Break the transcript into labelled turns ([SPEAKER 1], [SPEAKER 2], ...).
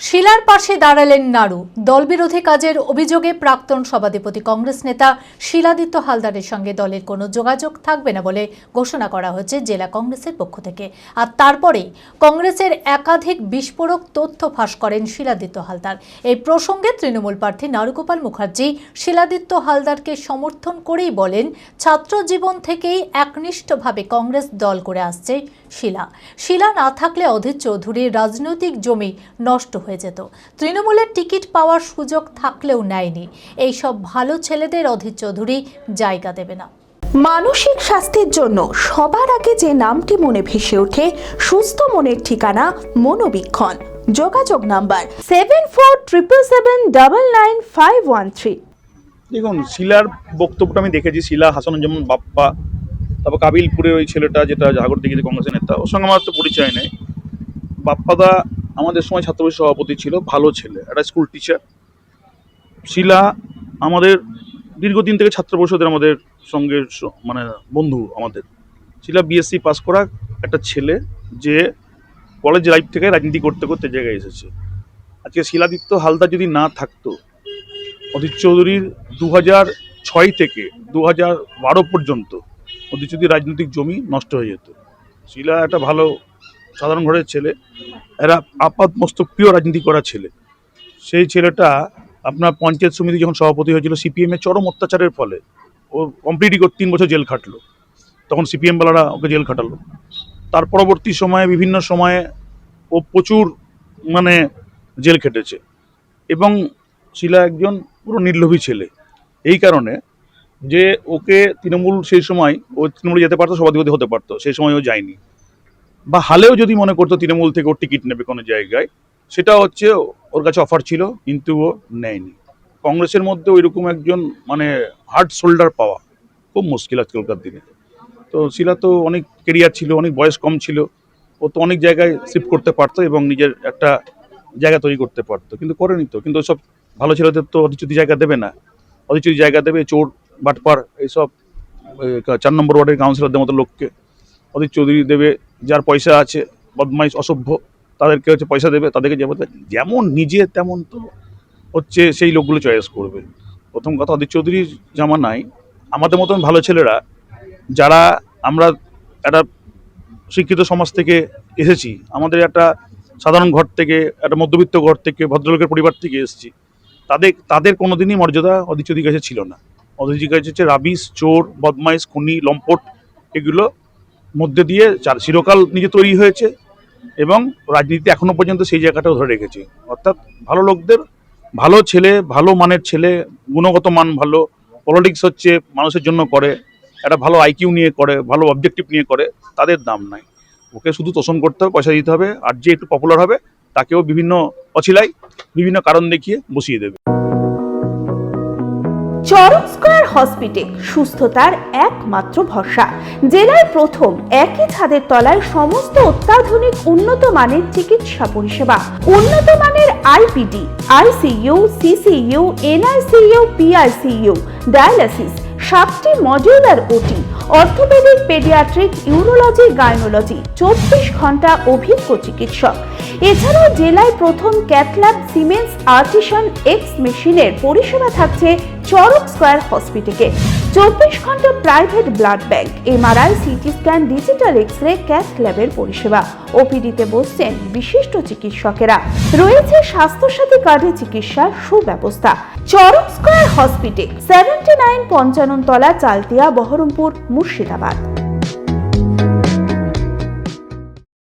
[SPEAKER 1] শিলার পাশে দাঁড়ালেন নাড়ু। দলবিরোধী কাজের অভিযোগে প্রাক্তন সভাধিপতি কংগ্রেস নেতা শিলাদিত্য হালদারের সঙ্গে দলের কোনো যোগাযোগ থাকবে না বলে ঘোষণা করা হয়েছে জেলা কংগ্রেসের পক্ষ থেকে। আর তারপরে কংগ্রেসের একাধিক বিস্ফোরক তথ্য ফাঁস করেন শিলাদিত্য হালদার। এই প্রসঙ্গে তৃণমূল প্রার্থী নারুগোপাল মুখার্জি শিলাদিত্য হালদারকে সমর্থন করেই বলেন, ছাত্র জীবন থেকেই একনিষ্ঠভাবে কংগ্রেস দল করে আসছে শিলা না থাকলে অধীর চৌধুরীর রাজনৈতিক জমি নষ্ট হয়ে যেত। তৃণমূলের টিকিট পাওয়ার সুযোগ থাকলেও নেয়নি। এইসব ভালো ছেলেদের অধীর চৌধুরী জায়গা দেবে না।
[SPEAKER 2] মানসিক স্বাস্থ্যের জন্য সবার আগে যে নামটি মনে ভেসে ওঠে, সুস্থ মনের ঠিকানা মনোবীক্ষণ। যোগাযোগ নাম্বার 7477799513।
[SPEAKER 3] দেখুন, শিলার বক্তব্যটা আমি দেখেছি। শিলা হাসানুজ্জামান বাপ্পা, তারপর কাবিলপুরের ওই ছেলেটা যেটা জাগরদিঘিতে কংগ্রেসের নেতা, ওর সঙ্গে আমার তো পরিচয় নেই। বাপ্পাদা আমাদের সময় ছাত্র পরিষদ সভাপতি ছিল, ভালো ছেলে, একটা স্কুল টিচার। শিলা আমাদের দীর্ঘদিন থেকে ছাত্র পরিষদের আমাদের সঙ্গে মানে বন্ধু আমাদের। শিলা বিএসসি পাস করা একটা ছেলে, যে কলেজ লাইফ থেকে রাজনীতি করতে করতে জায়গায় এসেছে। আজকে শিলাদিত্য হালদার যদি না থাকতো, অধীর চৌধুরীর 2006 থেকে 2012 পর্যন্ত অধীর চৌধুরীর রাজনৈতিক জমি নষ্ট হয়ে যেত। শিলা একটা ভালো সাধারণ ঘরের ছেলে, এরা আপাত মস্তক প্রিয় রাজনীতি করা ছেলে। সেই ছেলেটা আপনার পঞ্চায়েত সমিতি যখন সভাপতি হয়েছিল, সিপিএমের চরম অত্যাচারের ফলে ও কমপ্লিটলি 3 বছর জেল খাটলো। তখন সিপিএম বালারা ওকে জেল খাটালো। তার পরবর্তী সময়ে বিভিন্ন সময়ে ও প্রচুর মানে জেল খেটেছে। এবং শিলা একজন পুরো নির্লোভী ছেলে। এই কারণে যে ওকে তৃণমূল সেই সময় ও তৃণমূলে যেতে পারতো, সভাধিপতি হতে পারতো, সেই সময় ও যায়নি। বা হালেও যদি মনে করতো তৃণমূল থেকে ওর টিকিট নেবে কোনো জায়গায়, সেটা হচ্ছে ওর কাছে অফার ছিল, কিন্তু ও নেয়নি। কংগ্রেসের মধ্যে ওইরকম একজন মানে হার্ড শোল্ডার পাওয়া খুব মুশকিল আজকালকার দিনে। তো শিলা তো অনেক কেরিয়ার ছিল, অনেক বয়স কম ছিল, ও তো অনেক জায়গায় শিফট করতে পারতো এবং নিজের একটা জায়গা তৈরি করতে পারতো, কিন্তু করেনি তো। কিন্তু সব ভালো ছেলেদের তো অধীর চৌধুরী জায়গা দেবে না। অধীর চৌধুরী জায়গা দেবে চোর, বাটপার, এইসব 4 নম্বর ওয়ার্ডের কাউন্সিলরদের মতো লোককে। অধীর চৌধুরী দেবে যার পয়সা আছে, বদমাইশ অসভ্য, তাদেরকে হচ্ছে পয়সা দেবে, তাদেরকে যেমন নিজে তেমন তো হচ্ছে সেই লোকগুলো চয়েস করবে। প্রথম কথা, অধীর চৌধুরীর জামানায় আমাদের মতন ভালো ছেলেরা, যারা আমরা একটা শিক্ষিত সমাজ থেকে এসেছি, আমাদের একটা সাধারণ ঘর থেকে, একটা মধ্যবিত্ত ঘর থেকে, ভদ্রলোকের পরিবার থেকে এসেছি, তাদের কোনোদিনই মর্যাদা অধীর চৌধুরীর কাছে ছিল না। অধীর চৌধুরীর কাছে হচ্ছে রাবিশ, চোর, বদমাইশ, খুনি, লম্পট, এগুলো মধ্যে দিয়ে চিরকাল নিজে তৈরি হয়েছে এবং রাজনীতি এখনো পর্যন্ত সেই জায়গাটাও ধরে রেখেছে। অর্থাৎ ভালো লোকদের, ভালো ছেলে, ভালো মানের ছেলে, গুণগত মান ভালো, পলিটিক্স হচ্ছে মানুষের জন্য করে, একটা ভালো আইকিউ নিয়ে করে, ভালো অবজেক্টিভ নিয়ে করে, তাদের দাম নাই। ওকে শুধু তোষণ করতে হবে, পয়সা দিতে হবে, আর যে একটু পপুলার হবে তাকেও বিভিন্ন অছিলায় বিভিন্ন কারণ দেখিয়ে বসিয়ে দেবে।
[SPEAKER 2] চরক স্কয়ার হসপিটাল সুস্থতার একমাত্র ভরসা। জেলায় প্রথম একই ছাদের তলায় সমস্ত অত্যাধুনিক উন্নত মানের চিকিৎসা পরিষেবা, উন্নত মানের IPD, ICU, CCU, NICU, PICU, dialysis, 7টি modular OT, orthopaedic, paediatric, urology, gynaecology, 24 ঘন্টা অভিজ্ঞ চিকিৎসক। এছাড়াও জেলায় প্রথম ক্যাথল্যাব, সিমেন্স, আর্টিসান এক্স মেশিনের পরিষেবা থাকছে চরক স্কয়ার হসপিটালে। 24 ঘন্টা private blood bank, MRI, CT scan, digital X-ray, ক্যাথল্যাবের পরিষেবা। ওপিডিতে বসছেন বিশিষ্ট চিকিৎসকেরা। রয়েছে স্বাস্থ্যসাথী কার্ডে চিকিৎসার সুব্যবস্থা। চরক স্কয়ার হসপিটাল, 79 পঞ্চানন তলা, চালতিয়া, বহরমপুর, মুর্শিদাবাদ।